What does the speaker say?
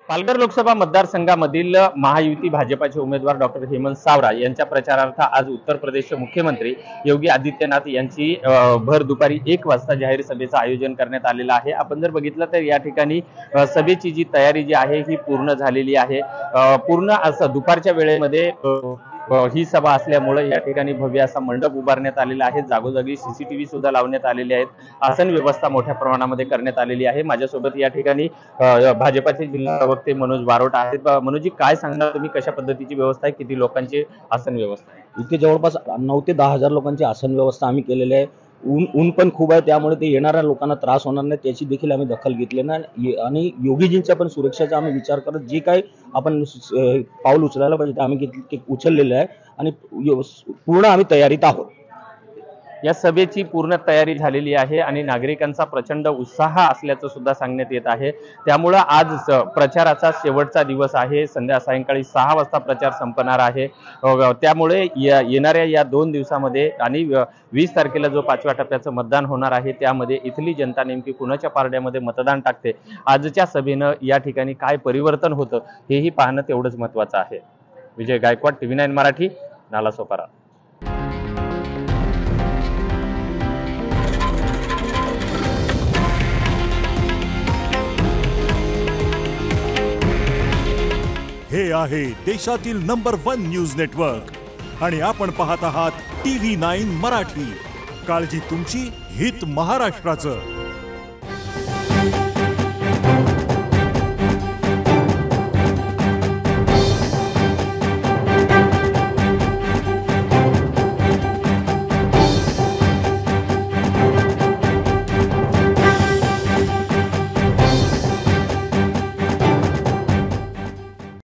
पालघर लोकसभा मतदारसंघामधील महायुती भाजपाचे उमेदवार डॉक्टर हेमंत सावरा यांच्या प्रचारार्थ आज उत्तर प्रदेशचे मुख्यमंत्री योगी आदित्यनाथ यांची भर दुपारी 1 वाजता जाहीर सभेचं आयोजन करण्यात आलेलं आहे। आपण जर बघितलं तर या ठिकाणी सभेची जी तयारी जी आहे ही पूर्ण झालेली आहे। पूर्ण असं दुपारच्या वेळेमध्ये ही सभा असल्यामुळे या ठिकाणी भव्य असा मंडप उभारण्यात आलेला आहे। जागोजागी सीसीटीव्ही सुद्धा लावण्यात आलेले आहेत। आसन व्यवस्था मोठ्या प्रमाणामध्ये करण्यात आलेली आहे। माझ्यासोबत या ठिकाणी भाजपाचे जिल्हा प्रवक्ते मनोज बारोट आहेत। मनोजी, काय सांगणार तुम्ही, कशा पद्धतीची व्यवस्था आहे, किती लोकांची आसन व्यवस्था आहे? इथे जवळपास 9 ते 10 हजार लोकांची आसन व्यवस्था आम्ही केलेली आहे। ऊन पण खूप आहे, त्यामुळे ते येणाऱ्या लोकांना त्रास होणार नाही त्याची देखील आम्ही दखल घेतली नाही आणि योगीजींच्या पण सुरक्षेचा आम्ही विचार करत जे काही आपण पाऊल उचलायला पाहिजे ते आम्ही उचललेलं आहे आणि पूर्ण आम्ही तयारीत आहोत। या सभेची पूर्ण तयारी झालेली आहे आणि नागरिकांचा प्रचंड उत्साह असल्याचं सुद्धा सांगण्यात येत आहे। त्यामुळे आज प्रचाराचा शेवटचा दिवस आहे। सायंकाळी 6 वाजता प्रचार संपणार आहे। त्यामुळे येणाऱ्या या 2 दिवसामध्ये आणि 20 तारखेला जो 5व्या टप्प्याचं मतदान होणार आहे त्यामध्ये इथली जनता नेमकी कुणाच्या पारड्यामध्ये मतदान टाकते, आजच्या सभेनं या ठिकाणी काय परिवर्तन होतं हेही पाहणं तेवढंच महत्त्वाचं आहे। विजय गायकवाड, TV9 मराठी, नालासोपारा। हे आहे देशातील नंबर 1 न्यूज नेटवर्क आणि आपण पाहत आहात TV9 मराठी। काळजी तुमची, हित महाराष्ट्राचं।